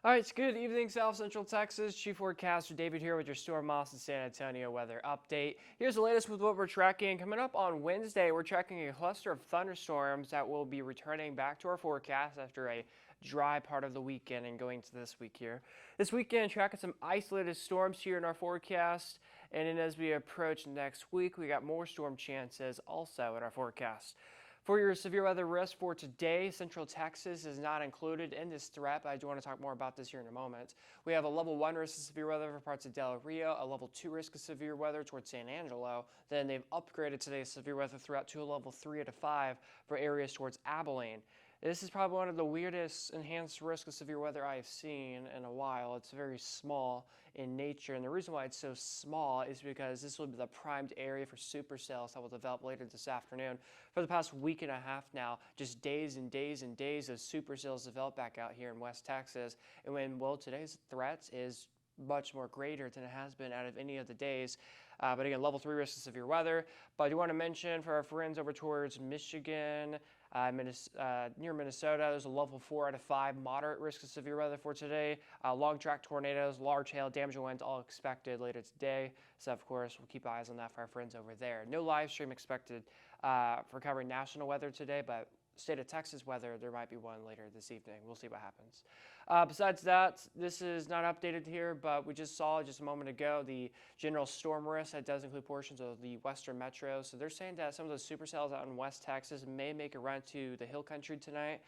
All right, it's good evening, South Central Texas. Chief Forecaster David here with your Storm Moss and San Antonio weather update. Here's the latest with what we're tracking. Coming up on Wednesday, we're tracking a cluster of thunderstorms that will be returning back to our forecast after a dry part of the weekend and going to this week here. This weekend, tracking some isolated storms here in our forecast. And then as we approach next week, we got more storm chances also in our forecast. For your severe weather risk for today, Central Texas is not included in this threat, but I do want to talk more about this here in a moment. We have a level 1 risk of severe weather for parts of Del Rio, a level 2 risk of severe weather towards San Angelo. Then they've upgraded today's severe weather threat to a level 3 out of 5 for areas towards Abilene. This is probably one of the weirdest enhanced risk of severe weather I have seen in a while. It's very small in nature, and the reason why it's so small is because this will be the primed area for supercells that will develop later this afternoon. For the past week and a half now, just days and days and days of supercells develop back out here in West Texas. And well, today's threat is much more greater than it has been out of any of the days. But again, level 3 risk of severe weather. But I do want to mention for our friends over towards Michigan, near Minnesota, there's a level 4 out of 5 moderate risk of severe weather for today. Long track tornadoes, large hail, damaging winds all expected later today. So of course, we'll keep eyes on that for our friends over there. No live stream expected for covering national weather today, but state of Texas weather, there might be one later this evening. We'll see what happens. Besides that, this is not updated here, but we just saw just a moment ago the general storm risk that does include portions of the western metro. So they're saying that some of those supercells out in West Texas may make a run to the hill country tonight.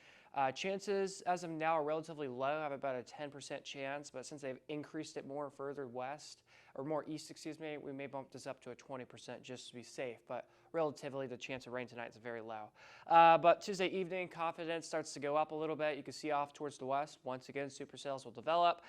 Chances as of now are relatively low. I have about a 10% chance, but since they've increased it more further west, or more east, excuse me, we may bump this up to a 20% just to be safe. But relatively, the chance of rain tonight is very low. But Tuesday evening, confidence starts to go up a little bit. You can see off towards the west. Once again, supercells will develop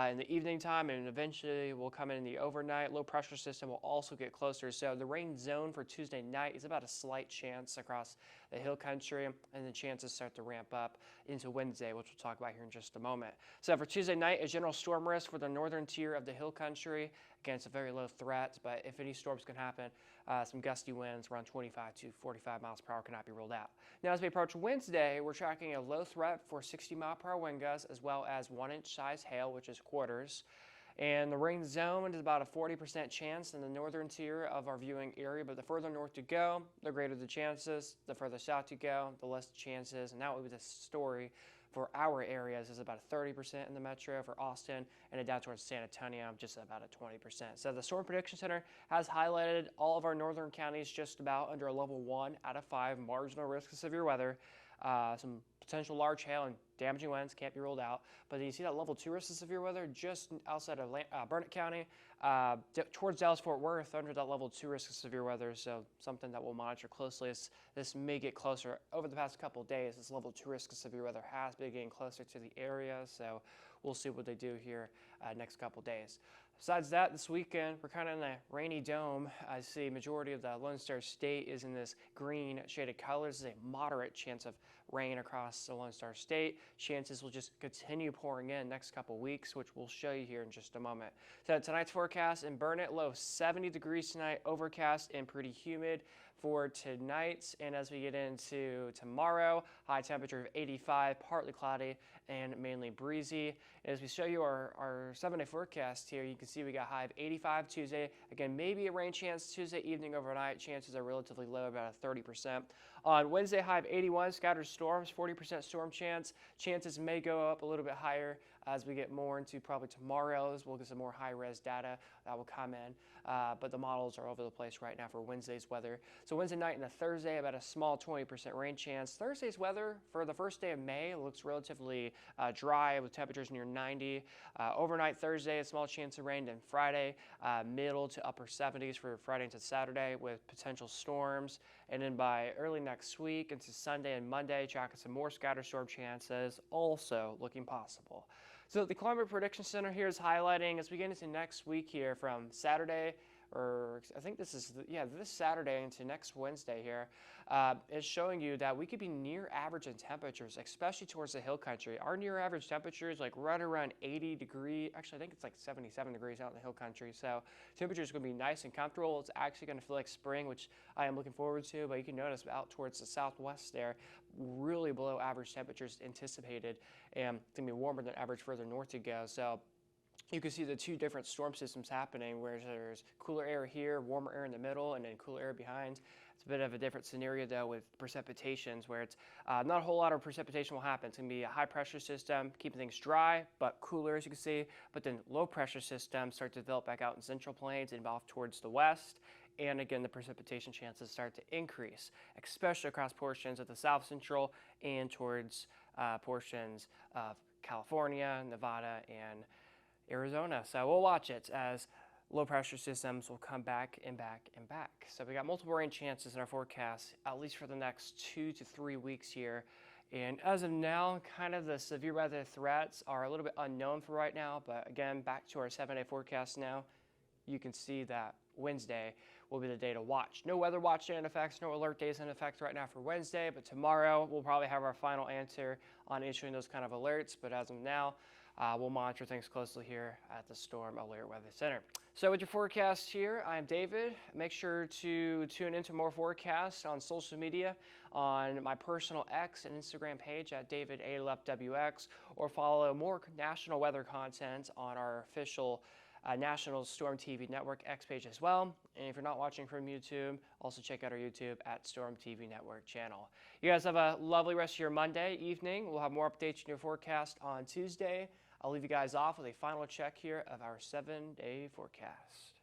in the evening time, and eventually will come in the overnight. Low pressure system will also get closer. So the rain zone for Tuesday night is about a slight chance across the hill country, and the chances start to ramp up into Wednesday, which we'll talk about here in just a moment. So for Tuesday night, a general storm risk for the northern tier of the hill country. Again, it's a very low threat, but if any storms can happen, some gusty winds around 25 to 45 miles per hour cannot be ruled out. Now, as we approach Wednesday, we're tracking a low threat for 60-mile-per-hour wind gusts, as well as 1-inch size hail, which is quarters. And the rain zone is about a 40% chance in the northern tier of our viewing area, but the further north you go, the greater the chances. The further south you go, the less chances. And that would be the story for our areas, is about a 30% in the metro for Austin, and down towards San Antonio, just about a 20%. So the Storm Prediction Center has highlighted all of our northern counties just about under a level 1 out of 5 marginal risk of severe weather. Some potential large hail and damaging winds can't be ruled out. But then you see that level 2 risk of severe weather just outside of Burnett County, towards Dallas-Fort Worth under that level 2 risk of severe weather. So something that we'll monitor closely as this may get closer. Over the past couple of days, this level 2 risk of severe weather has been getting closer to the area. So we'll see what they do here next couple of days. Besides that, this weekend, we're kind of in a rainy dome. I see majority of the Lone Star State is in this green shaded color. This is a moderate chance of rain across the Lone Star State. Chances will just continue pouring in next couple weeks, which we'll show you here in just a moment. So tonight's forecast in Burnett, low 70 degrees tonight, overcast and pretty humid for tonight. And as we get into tomorrow, high temperature of 85, partly cloudy and mainly breezy. And as we show you our 7-day forecast here, you can see we got high of 85 Tuesday. Again, maybe a rain chance Tuesday evening overnight. Chances are relatively low, about a 30%. On Wednesday, high of 81, scattered storms, 40% storm chance. Chances may go up a little bit higher as we get more into probably tomorrow's. We'll get some more high-res data that will come in. But the models are all over the place right now for Wednesday's weather. So Wednesday night and a Thursday, about a small 20% rain chance. Thursday's weather for the first day of May looks relatively dry with temperatures near 90. Overnight Thursday, a small chance of rain. Then Friday, middle to upper 70s for Friday into Saturday with potential storms. And then by early next week into Sunday and Monday, tracking some more scattered storm chances, also looking possible. So the Climate Prediction Center here is highlighting as we get into next week here from Saturday, or I think this is, this Saturday into next Wednesday here, is showing you that we could be near average in temperatures, especially towards the hill country. Our near average temperature is like right around 80 degrees. Actually, I think it's like 77 degrees out in the hill country. So temperature is going to be nice and comfortable. It's actually going to feel like spring, which I am looking forward to. But you can notice out towards the southwest there, really below average temperatures anticipated, and it's going to be warmer than average further north you go. So you can see the two different storm systems happening, where there's cooler air here, warmer air in the middle, and then cooler air behind. It's a bit of a different scenario though with precipitations, where it's not a whole lot of precipitation will happen. It's going to be a high pressure system keeping things dry but cooler, as you can see, but then low pressure systems start to develop back out in central plains and off towards the west. And again, the precipitation chances start to increase, especially across portions of the south central and towards portions of California, Nevada, and Arizona. So we'll watch it as low pressure systems will come back and back and back. So we got multiple rain chances in our forecast, at least for the next 2 to 3 weeks here. And as of now, kind of the severe weather threats are a little bit unknown for right now. But again, back to our 7-day forecast now, you can see that Wednesday will be the day to watch. No weather watch day in effect, no alert days in effect right now for Wednesday, but tomorrow we'll probably have our final answer on issuing those kind of alerts. But as of now, we'll monitor things closely here at the Storm Alert Weather Center. So with your forecast here, I'm David. Make sure to tune into more forecasts on social media on my personal X and Instagram page at DavidALepWX, or follow more national weather content on our official National Storm TV Network X page as well. And if you're not watching from YouTube, also check out our YouTube at Storm TV Network channel. You guys have a lovely rest of your Monday evening. We'll have more updates in your forecast on Tuesday. I'll leave you guys off with a final check here of our 7-day forecast.